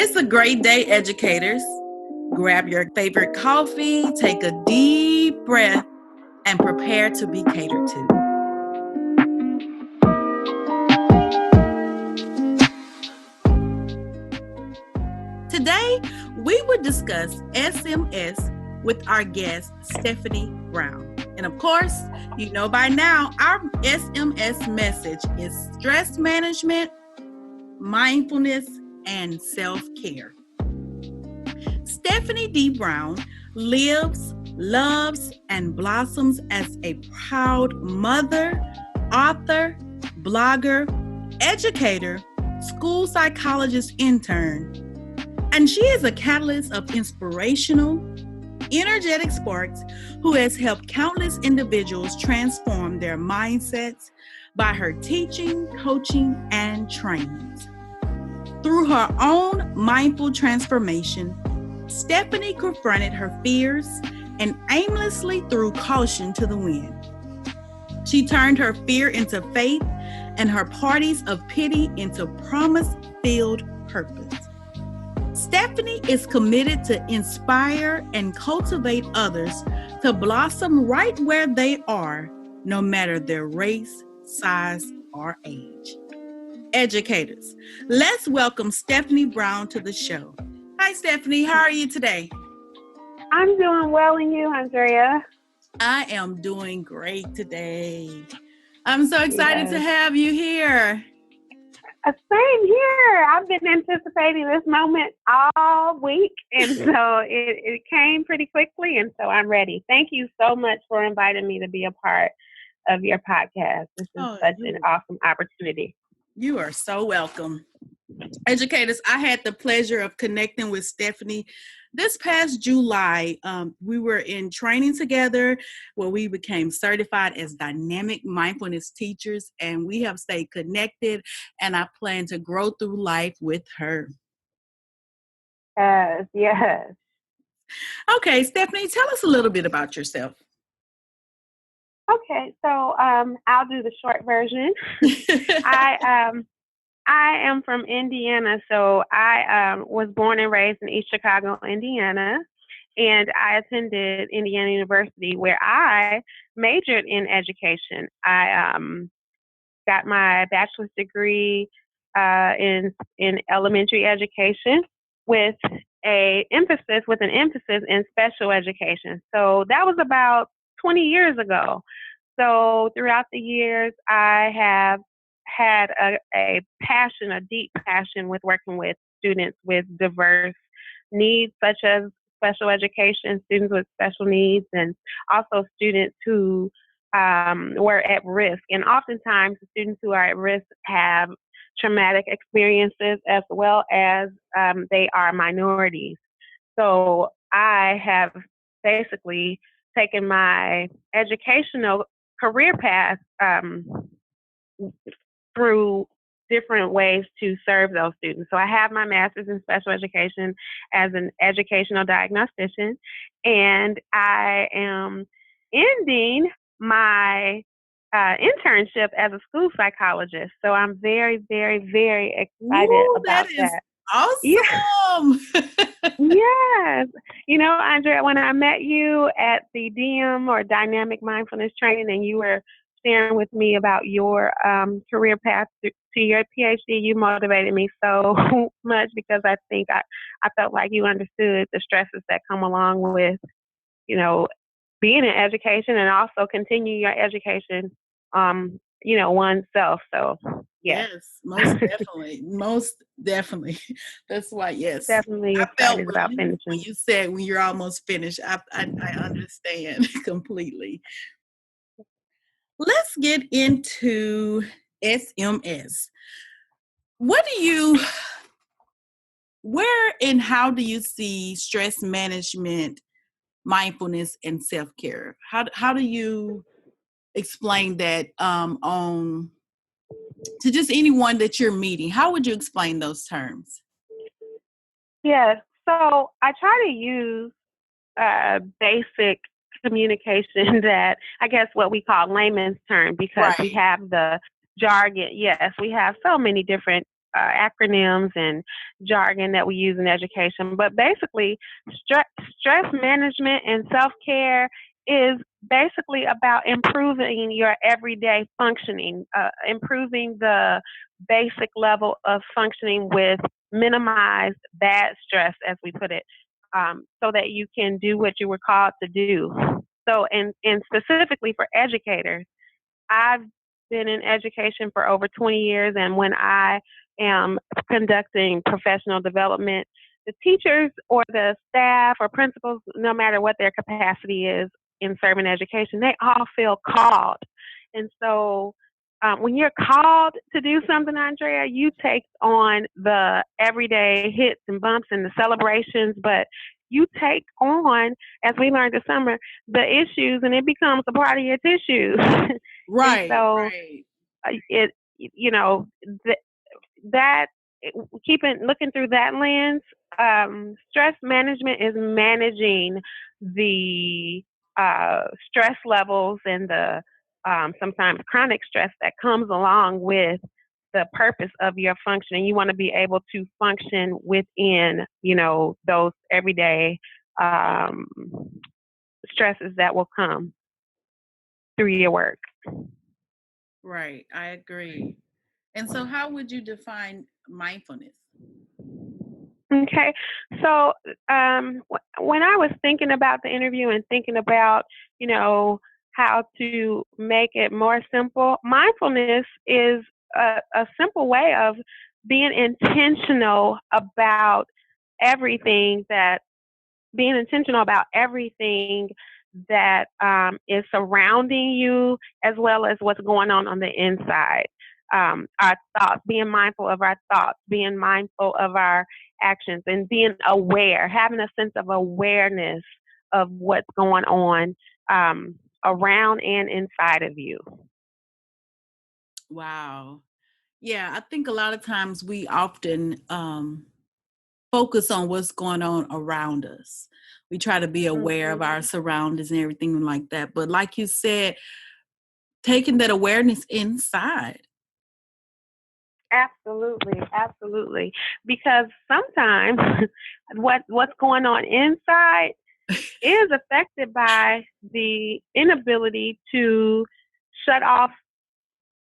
It's a great day, educators. Grab your favorite coffee, take a deep breath, and prepare to be catered to. Today, we will discuss SMS with our guest, Stefanie Brown. And of course, you know by now, our SMS message is stress management, mindfulness, and self-care. Stefanie D. Brown lives, loves, and blossoms as a proud mother, author, blogger, educator, school psychologist intern, and she is a catalyst of inspirational, energetic sparks who has helped countless individuals transform their mindsets by her teaching, coaching, and trainings. Through her own mindful transformation, Stefanie confronted her fears and aimlessly threw caution to the wind. She turned her fear into faith and her parties of pity into promise-filled purpose. Stefanie is committed to inspire and cultivate others to blossom right where they are, no matter their race, size, or age. Educators, let's welcome Stefanie Brown to the show. Hi, Stefanie. How are you today? I'm doing well, and you, Andrea? I am doing great today. I'm so excited to have you here. Same here. I've been anticipating this moment all week, and so it came pretty quickly, and so I'm ready. Thank you so much for inviting me to be a part of your podcast. This is such an awesome opportunity. You are so welcome. Educators, I had the pleasure of connecting with Stefanie this past July. We were in training together where we became certified as dynamic mindfulness teachers, and we have stayed connected, and I plan to grow through life with her. Yes. Okay, Stefanie, tell us a little bit about yourself. Okay, so I'll do the short version. I am from Indiana, so I was born and raised in East Chicago, Indiana, and I attended Indiana University where I majored in education. I got my bachelor's degree in elementary education with an emphasis in special education. So that was about 20 years ago. So throughout the years, I have had a passion, a deep passion with working with students with diverse needs, such as special education, students with special needs, and also students who were at risk. And oftentimes, the students who are at risk have traumatic experiences as well as they are minorities. So I have basically taken my educational career path through different ways to serve those students. So I have my master's in special education as an educational diagnostician, and I am ending my internship as a school psychologist. So I'm very, very, very excited about that. Awesome. Yes. You know, Andrea, when I met you at the DM or Dynamic Mindfulness Training, and you were sharing with me about your career path to your PhD, you motivated me so much because I think I felt like you understood the stresses that come along with, you know, being in education and also continue your education, oneself. So, yes, most definitely. Most definitely. That's why, yes. Definitely excited about finishing. When you said when you're almost finished, I understand completely. Let's get into SMS. Where and how do you see stress management, mindfulness, and self-care? How do you explain that on to just anyone that you're meeting? How would you explain those terms? Yes. So I try to use basic communication that I guess what we call layman's term because we have the jargon. Yes, we have so many different acronyms and jargon that we use in education. But basically, stress management and self care is basically about improving your everyday functioning, improving the basic level of functioning with minimized bad stress, as we put it, so that you can do what you were called to do. So, and specifically for educators, I've been in education for over 20 years, and when I am conducting professional development, the teachers or the staff or principals, no matter what their capacity is in serving education, they all feel called. And so when you're called to do something, Andrea, you take on the everyday hits and bumps and the celebrations, but you take on, as we learned this summer, the issues, and it becomes a part of your tissues. And Right, so right, it, you know, that keeping looking through that lens, stress management is managing the stress levels and the sometimes chronic stress that comes along with the purpose of your function. And you want to be able to function within, those everyday um, stresses that will come through your work. right. I agree. And so, how would you define mindfulness? Okay, so when I was thinking about the interview and thinking about, you know, how to make it more simple, mindfulness is a simple way of being intentional about everything that being intentional about everything that is surrounding you, as well as what's going on the inside. Our thoughts, being mindful of our thoughts, being mindful of our actions, and being aware, having a sense of awareness of what's going on around and inside of you. Wow. Yeah, I think a lot of times we often focus on what's going on around us. We try to be aware of our Hmm. surroundings and everything like that. But like you said, taking that awareness inside. Absolutely, absolutely. Because sometimes what's going on inside is affected by the inability to shut off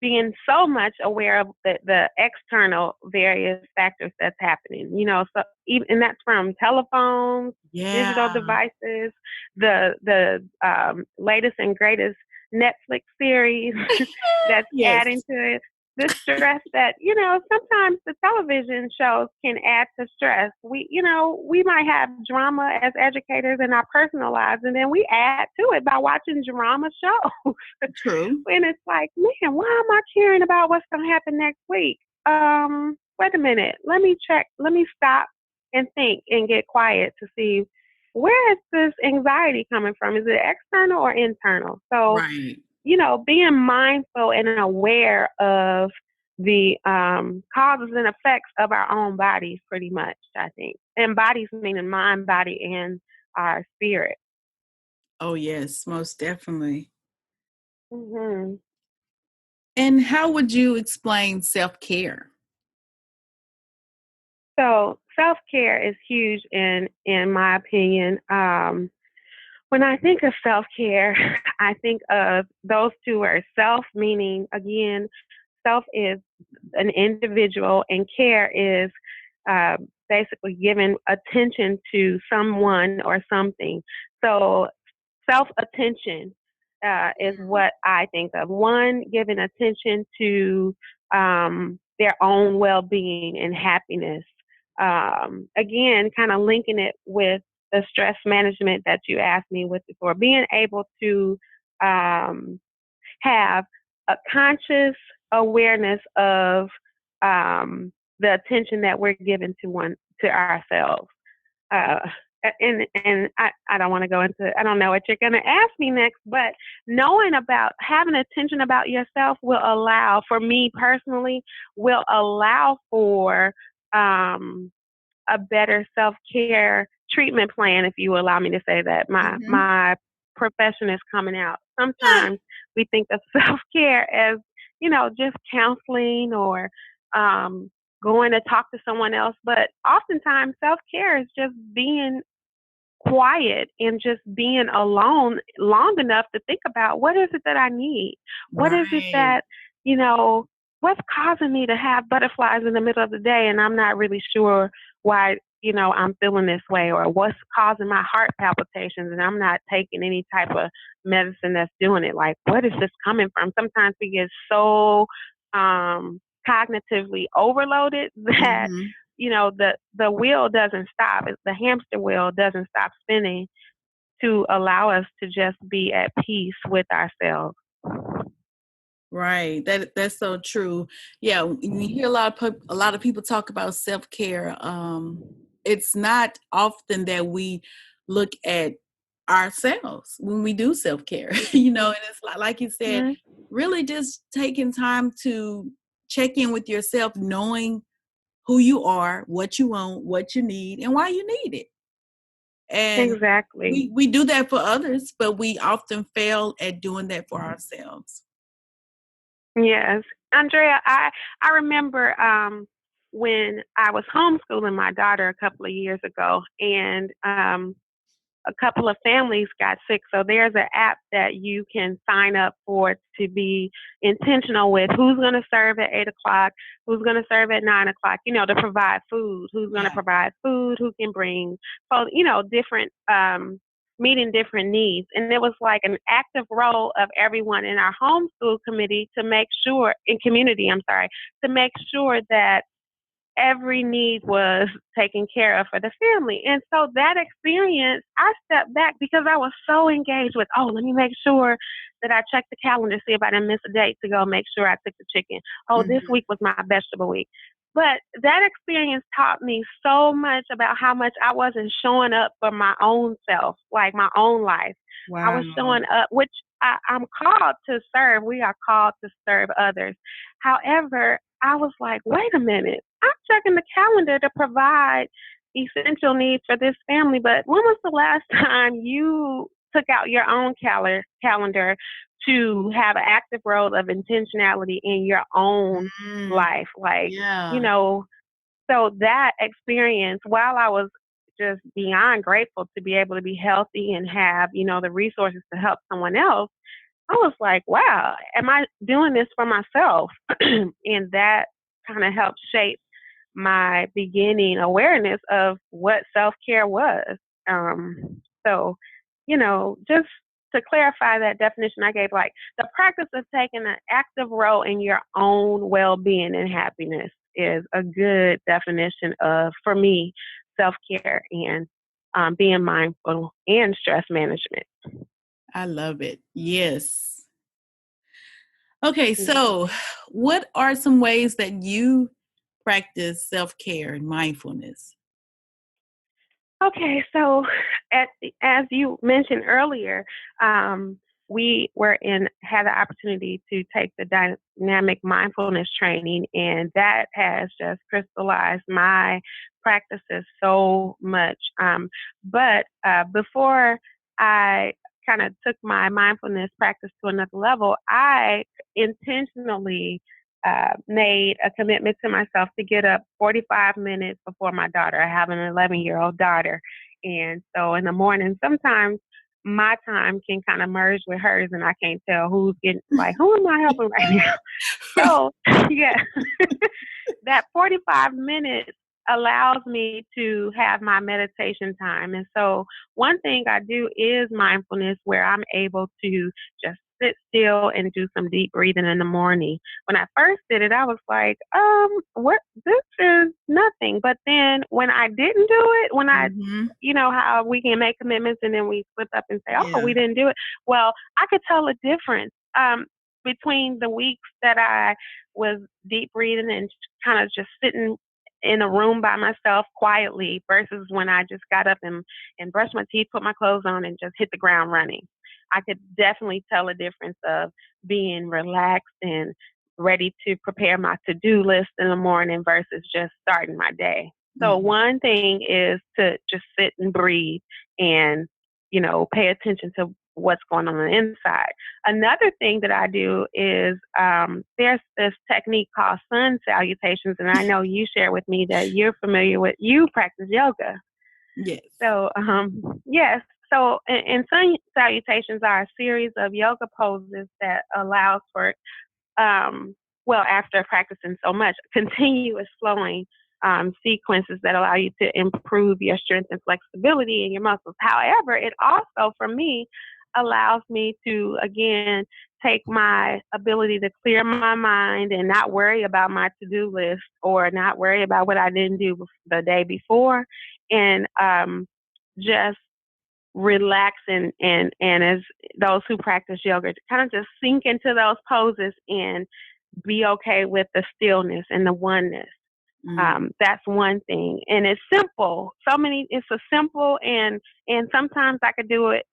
being so much aware of the external various factors that's happening. So even and that's from telephones, Yeah. digital devices, the latest and greatest Netflix series that's Yes. adding to it. The stress that sometimes the television shows can add to stress. We might have drama as educators in our personal lives, and then we add to it by watching drama shows. True. And it's like, man, why am I caring about what's going to happen next week? Wait a minute. Let me check. Let me stop and think and get quiet to see, where is this anxiety coming from? Is it external or internal? So, Right. being mindful and aware of the causes and effects of our own bodies, pretty much, I think. And bodies meaning mind, body, and our spirit. Oh, yes, most definitely. Hmm. And how would you explain self care? So self care is huge in my opinion. When I think of self care, I think of those two words. Self meaning, again, self is an individual, and care is uh, basically giving attention to someone or something. So self attention is what I think of. One, giving attention to their own well being and happiness. Again, kind of linking it with the stress management that you asked me with before, being able to um, have a conscious awareness of the attention that we're giving to ourselves. Uh, and I don't want to go into, I don't know what you're going to ask me next, but knowing about having attention about yourself will allow, for me personally, will allow for um, a better self-care treatment plan, if you allow me to say that. My Mm-hmm. my profession is coming out. Ah, Sometimes we think of self-care as, just counseling or um, going to talk to someone else. But oftentimes, self-care is just being quiet and just being alone long enough to think about what is it that I need? What is it Right. that, you know, what's causing me to have butterflies in the middle of the day and I'm not really sure why, I'm feeling this way, or what's causing my heart palpitations and I'm not taking any type of medicine that's doing it. Like, what is this coming from? Sometimes we get so cognitively overloaded that Hmm. the wheel doesn't stop. The hamster wheel doesn't stop spinning to allow us to just be at peace with ourselves. Right. That's so true. Yeah, you hear a lot of people talk about self-care. It's not often that we look at ourselves when we do self-care. And it's like you said, Mm-hmm. really just taking time to check in with yourself, knowing who you are, what you want, what you need, and why you need it. And Exactly. we do that for others, but we often fail at doing that for ourselves. Yes. Andrea, I remember when I was homeschooling my daughter a couple of years ago, and a couple of families got sick. So there's an app that you can sign up for to be intentional with who's going to serve at 8 o'clock, who's going to serve at 9 o'clock, to provide food, who's going to Yeah. provide food, who can bring, so, different, meeting different needs. And it was like an active role of everyone in our homeschool committee to make sure, in community, I'm sorry, to make sure that every need was taken care of for the family. And so that experience, I stepped back because I was so engaged with, oh, let me make sure that I check the calendar, see if I didn't miss a date to go make sure I cook the chicken. Oh, this Mhm. week was my vegetable week. But that experience taught me so much about how much I wasn't showing up for my own self, like my own life. I was Wow. showing up, which I'm called to serve. We are called to serve others. However, I was like, wait a minute. I'm checking the calendar to provide essential needs for this family, but when was the last time you took out your own calendar to have an active role of intentionality in your own Mm, life? Like, you yeah, know, so that experience, while I was just beyond grateful to be able to be healthy and have, the resources to help someone else, I was like, wow, am I doing this for myself? And that kind of helped shape my beginning awareness of what self care was. So, just to clarify that definition I gave, like the practice of taking an active role in your own well being and happiness is a good definition of, for me, self care and being mindful and stress management. I love it. Yes. Okay, Yeah. so what are some ways that you practice self-care and mindfulness? Okay, so as you mentioned earlier, we had the opportunity to take the dynamic mindfulness training, and that has just crystallized my practices so much. But before I kind of took my mindfulness practice to another level, I intentionally made a commitment to myself to get up 45 minutes before my daughter. I have an 11-year-old daughter. And so in the morning, sometimes my time can kind of merge with hers and I can't tell who's getting, like, who am I helping right now? So, yeah, that 45 minutes allows me to have my meditation time. And so one thing I do is mindfulness, where I'm able to just sit still and do some deep breathing in the morning. When I first did it, I was like, what, this is nothing. But then when I didn't do it, Mhm. how we can make commitments and then we slip up and say, oh, Yeah. we didn't do it. Well, I could tell a difference. Between the weeks that I was deep breathing and kind of just sitting in a room by myself quietly versus when I just got up and brushed my teeth, put my clothes on, and just hit the ground running. I could definitely tell a difference of being relaxed and ready to prepare my to-do list in the morning versus just starting my day. So Mhm. one thing is to just sit and breathe and, pay attention to what's going on the inside. Another thing that I do is there's this technique called sun salutations, and I know you share with me that you're familiar with. You practice yoga, Yes. so yes. So and sun salutations are a series of yoga poses that allows for well, after practicing so much, continuous flowing sequences that allow you to improve your strength and flexibility in your muscles. However, it also, for me, allows me to, again, take my ability to clear my mind and not worry about my to-do list or not worry about what I didn't do the day before and just relax and as those who practice yoga, kind of just sink into those poses and be okay with the stillness and the oneness. That's one thing, and it's simple. It's a simple and sometimes I could do it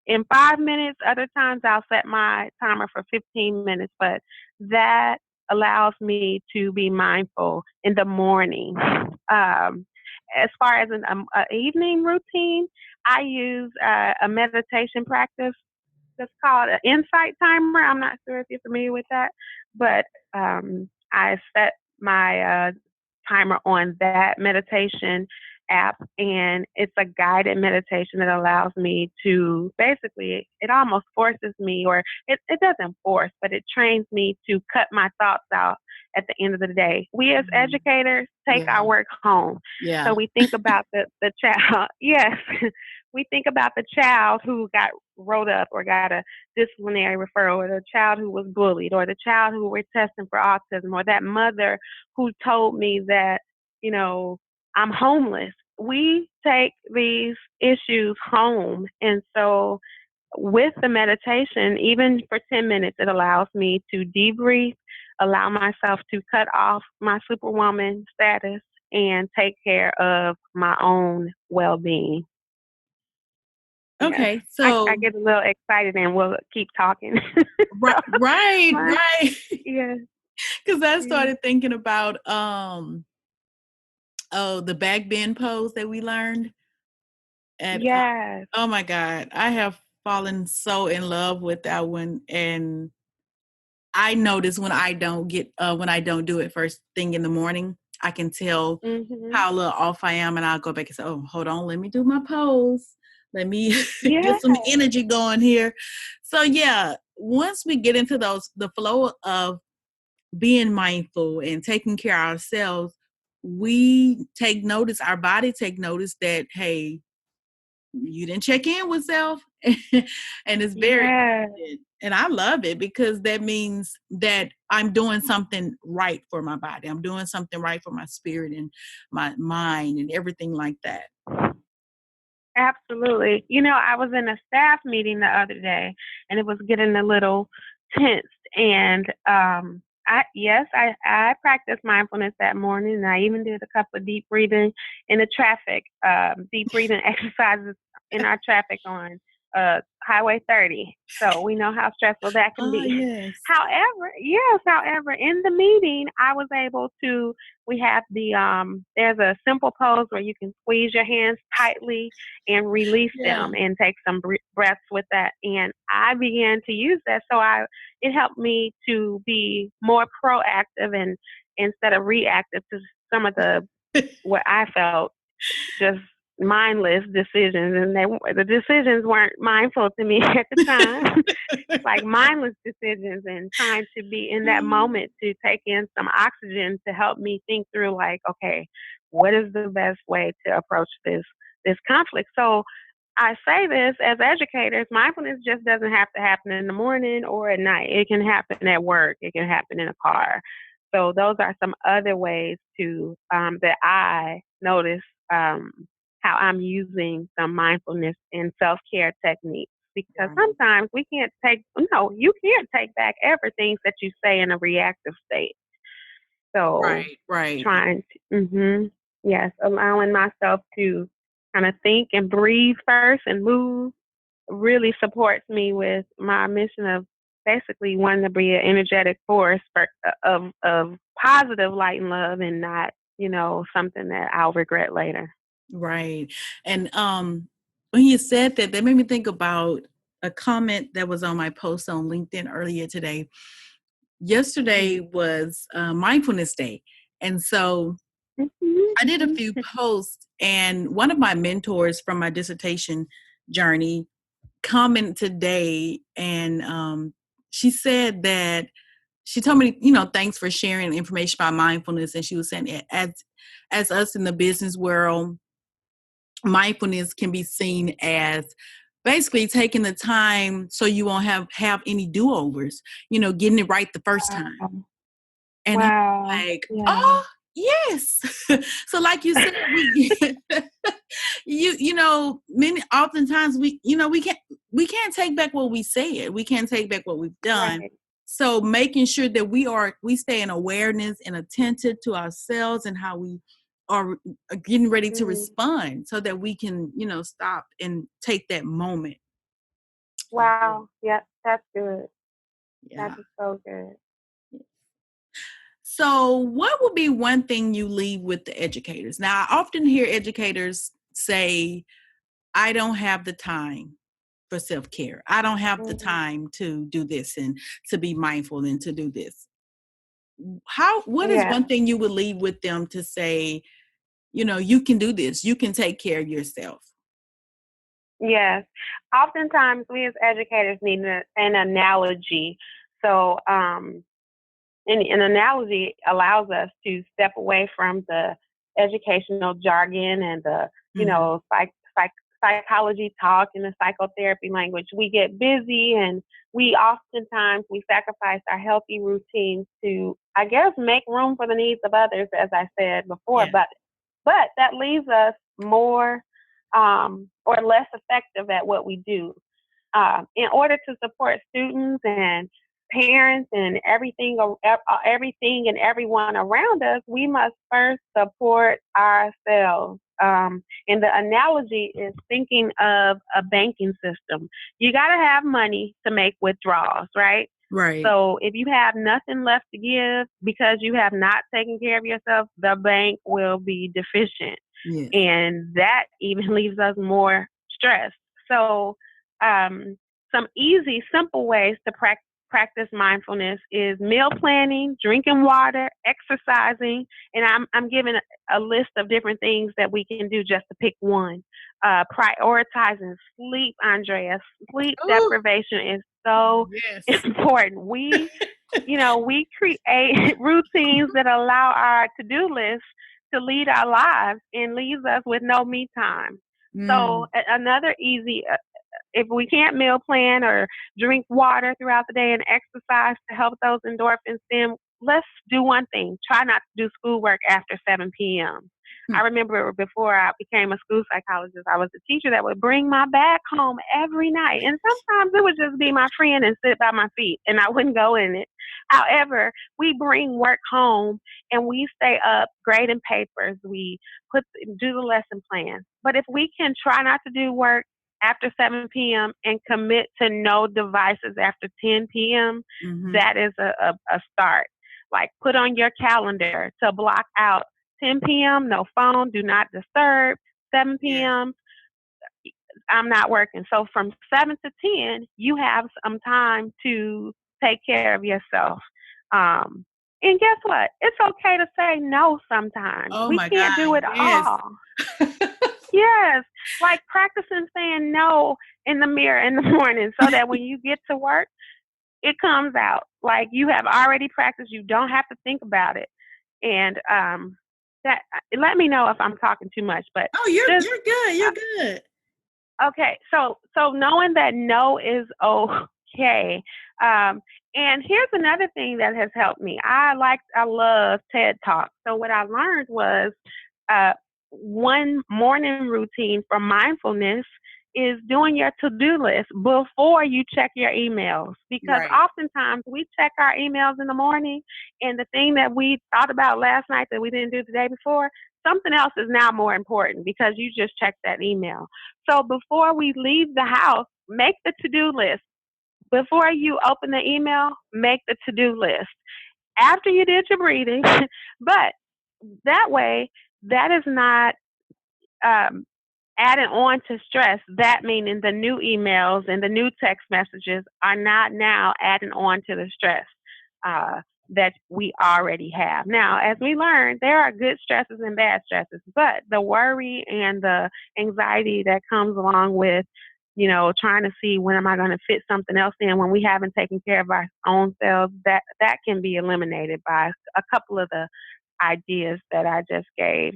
in 5 minutes. Other times I'll set my timer for 15 minutes, but that allows me to be mindful in the morning. As far as an evening routine, I use a meditation practice that's called an insight timer. I'm not sure if you're familiar with that, but I set my timer on that meditation app, and it's a guided meditation that allows me to basically, it almost forces me, or it doesn't force, but it trains me to cut my thoughts out at the end of the day. We as educators take our work home. Yeah. So we think about the child. Yes. We think about the child who got wrote up or got a disciplinary referral, or the child who was bullied, or the child who we're testing for autism, or that mother who told me that, I'm homeless. We take these issues home. And so with the meditation, even for 10 minutes, it allows me to debrief, allow myself to cut off my superwoman status and take care of my own well-being. Yes. Okay, I so get a little excited and we'll keep talking. right, right, My, right. yes, Because I yes, started thinking about the back bend pose that we learned at yes. oh my God, I have fallen so in love with that one, and I notice when I don't do it first thing in the morning, I can tell Mhm. how a little off I am, and I'll go back and say, "Oh, hold on, let me do my pose. Let me get Yes. some energy going here." So yeah, once we get into the flow of being mindful and taking care of ourselves, we take notice. Our body take notice that, hey, you didn't check in with self. And it's very Yes. evident. And I love it because that means that I'm doing something right for my body. I'm doing something right for my spirit and my mind and everything like that. Absolutely. I was in a staff meeting the other day and it was getting a little tensed, and I practiced mindfulness that morning, and I even did a couple of deep breathing in the traffic, deep breathing exercises in our traffic on Highway 30. So we know how stressful that can Ah, be. yes. However, in the meeting I was able to, we have there's a simple pose where you can squeeze your hands tightly and release Yeah. them and take some breaths with that. And I began to use that. So it helped me to be more proactive and instead of reactive to some of what I felt just mindless decisions. And the decisions weren't mindful to me at the time. Like mindless decisions, and trying to be in that moment to take in some oxygen to help me think through, like, okay, what is the best way to approach this conflict? So I say this as educators, mindfulness just doesn't have to happen in the morning or at night. It can happen at work. It can happen in a car. So those are some other ways to that I notice how I'm using some mindfulness and self-care techniques. Because Right. sometimes you can't take back everything that you say in a reactive state. So Right. Right. trying to, yes, allowing myself to kind of think and breathe first and move really supports me with my mission of basically wanting to be an energetic force of positive light and love, and not, something that I'll regret later. Right. And when you said that, that made me think about a comment that was on my post on LinkedIn earlier today. Yesterday was Mindfulness Day. And so I did a few posts, and one of my mentors from my dissertation journey commented today, and she said that she told me, thanks for sharing information about mindfulness. And she was saying, as us in the business world, mindfulness can be seen as basically taking the time so you won't have any do-overs, getting it right the first time. And I'm Wow. like, Yeah. oh, yes. So like you said, many oftentimes we can't take back what we said. We can't take back what we've done. Right. So making sure that we stay in awareness and attentive to ourselves and how we are getting ready to respond, so that we can, stop and take that moment. Wow. Yep. That's good. That Yeah. is so good. So, what would be one thing you leave with the educators? Now, I often hear educators say, I don't have the time for self-care. I don't have the time to do this and to be mindful and to do this. What is Yeah. one thing you would leave with them to say, you can do this, you can take care of yourself? Yes. Oftentimes, we as educators need an analogy. So, an analogy allows us to step away from the educational jargon and the, Mm-hmm. psychology talk and the psychotherapy language. We get busy, and we sacrifice our healthy routines to, I guess, make room for the needs of others, as I said before. Yeah. But that leaves us more or less effective at what we do. In order to support students and parents and everything and everyone around us, we must first support ourselves. And the analogy is thinking of a banking system. You got to have money to make withdrawals, right? Right. So if you have nothing left to give because you have not taken care of yourself, the bank will be deficient. Yes. And that even leaves us more stressed. So, some easy, simple ways to practice mindfulness is meal planning, drinking water, exercising, and I'm giving a list of different things that we can do just to pick one. Prioritizing sleep, Andrea. Sleep Oh, deprivation is so yes. important. We create routines that allow our to-do list to lead our lives and leaves us with no me time. So Mm, another easy, if we can't meal plan or drink water throughout the day and exercise to help those endorphins, then let's do one thing. Try not to do schoolwork after 7 p.m. I remember before I became a school psychologist, I was a teacher that would bring my bag home every night. And sometimes it would just be my friend and sit by my feet, and I wouldn't go in it. However, we bring work home and we stay up grading papers. We do the lesson plan. But if we can try not to do work after 7 p.m. and commit to no devices after 10 p.m., mm-hmm. that is a start. Like put on your calendar to block out 10 p.m., no phone, do not disturb. 7 Yes. p.m., I'm not working. So from 7 to 10, you have some time to take care of yourself. And guess what? It's okay to say no sometimes. Oh We my can't God. do it Yes. all. Yes, like practicing saying no in the mirror in the morning so that when you get to work, it comes out. Like you have already practiced, you don't have to think about it. And that let me know if I'm talking too much, but Oh, you're just you're good. You're good. okay. So knowing that no is okay. Um, and here's another thing that has helped me. I love TED Talk. So what I learned was uh, one morning routine for mindfulness is doing your to-do list before you check your emails, because Right. oftentimes we check our emails in the morning and the thing that we thought about last night that we didn't do the day before, something else is now more important because you just checked that email. So before we leave the house, make the to-do list. Before you open the email, make the to-do list. After you did your breathing, but that way, that is not adding on to stress, that meaning the new emails and the new text messages are not now adding on to the stress uh, that we already have. Now, as we learn, there are good stresses and bad stresses, but the worry and the anxiety that comes along with, trying to see when am I going to fit something else in when we haven't taken care of our own selves, that can be eliminated by a couple of the ideas that I just gave.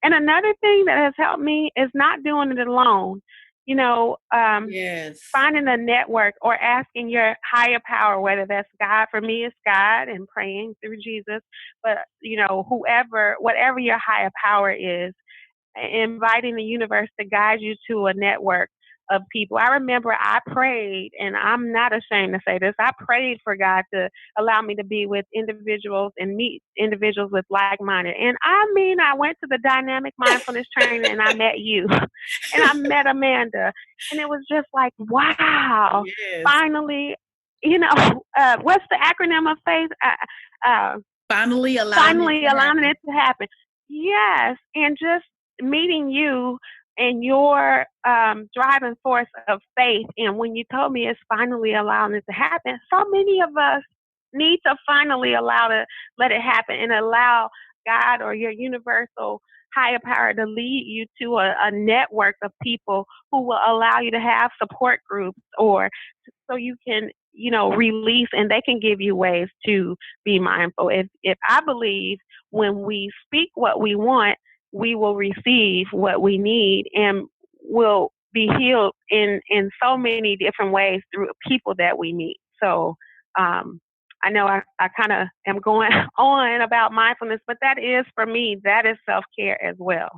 And another thing that has helped me is not doing it alone. You know, um, Yes. Finding a network or asking your higher power, whether that's God, for me, it's God and praying through Jesus, but whoever, whatever your higher power is, inviting the universe to guide you to a network of people. I remember I prayed, and I'm not ashamed to say this, I prayed for God to allow me to be with individuals and meet individuals with like minded. And I mean, I went to the dynamic mindfulness training and I met you and I met Amanda. And it was just like, wow, Yes. finally, what's the acronym of faith? Finally allowing it Finally to allowing happen. it to happen. Yes, and just meeting you and your driving force of faith. And when you told me it's finally allowing it to happen, so many of us need to finally let it happen and allow God or your universal higher power to lead you to a network of people who will allow you to have support groups or so you can release, and they can give you ways to be mindful. If I believe when we speak what we want, we will receive what we need and will be healed in so many different ways through people that we meet. So I know I kind of am going on about mindfulness, but that is, for me, that is self-care as well.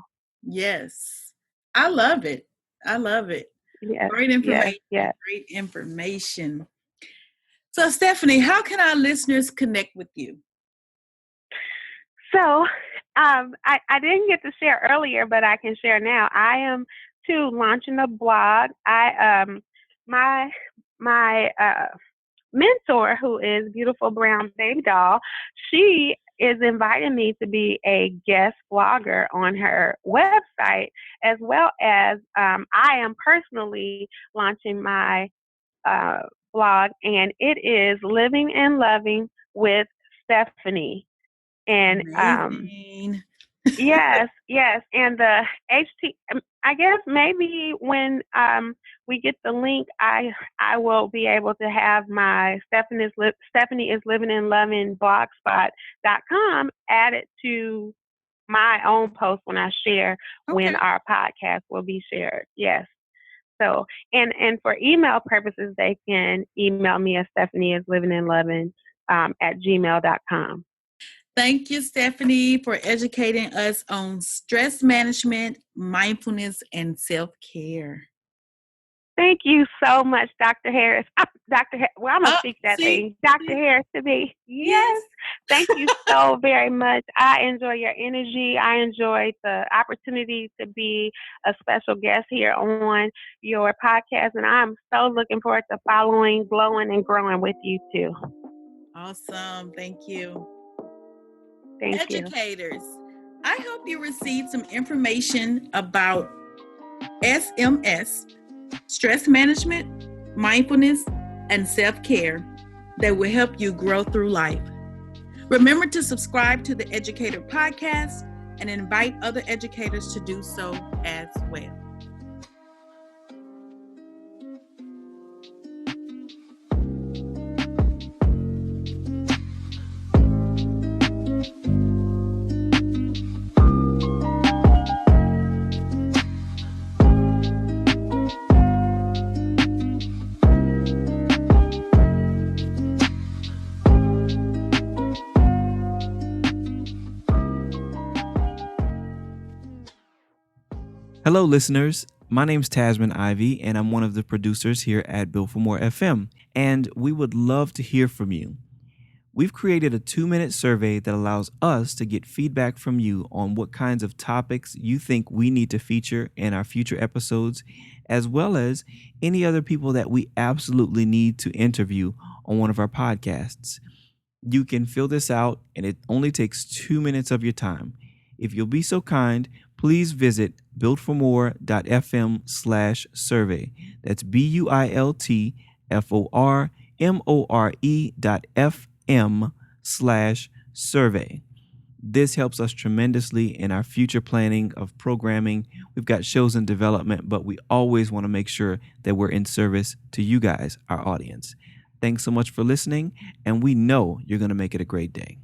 Yes. I love it. I love it. Yes, Great yes, information. yes. Great information. So, Stephanie, how can our listeners connect with you? So I didn't get to share earlier, but I can share now. I am too launching a blog. My my mentor, who is beautiful brown baby doll, she is inviting me to be a guest blogger on her website, as well as I am personally launching my uh, blog, and it is Living and Loving with Stefanie. And Amazing. yes, yes, and the I guess maybe when we get the link, I will be able to have my Stephanie is Living and Loving blogspot.com added to my own post when I share, when Okay. our podcast will be shared. Yes. So, and for email purposes, they can email me at Stephanie is Living and Loving at gmail.com. Thank you, Stephanie, for educating us on stress management, mindfulness, and self care. Thank you so much, Dr. Harris. Well, I'm going to Oh, speak that see, thing. Dr. see? Harris to me. Yes. Yes. Thank you so very much. I enjoy your energy. I enjoy the opportunity to be a special guest here on your podcast. And I'm so looking forward to following, glowing, and growing with you too. Awesome. Thank you. Thank you. Educators, I hope you received some information about SMS, stress management, mindfulness, and self care that will help you grow through life. Remember to subscribe to the Educator Podcast and invite other educators to do so as well. Hello, listeners. My name's Tasman Ivy, and I'm one of the producers here at Built for More FM, and we would love to hear from you. We've created a 2-minute survey that allows us to get feedback from you on what kinds of topics you think we need to feature in our future episodes, as well as any other people that we absolutely need to interview on one of our podcasts. You can fill this out, and it only takes 2 minutes of your time. If you'll be so kind, please visit builtformore.fm/survey. That's BUILTFORMORE.FM/survey. This helps us tremendously in our future planning of programming. We've got shows in development, but we always want to make sure that we're in service to you guys, our audience. Thanks so much for listening, and we know you're going to make it a great day.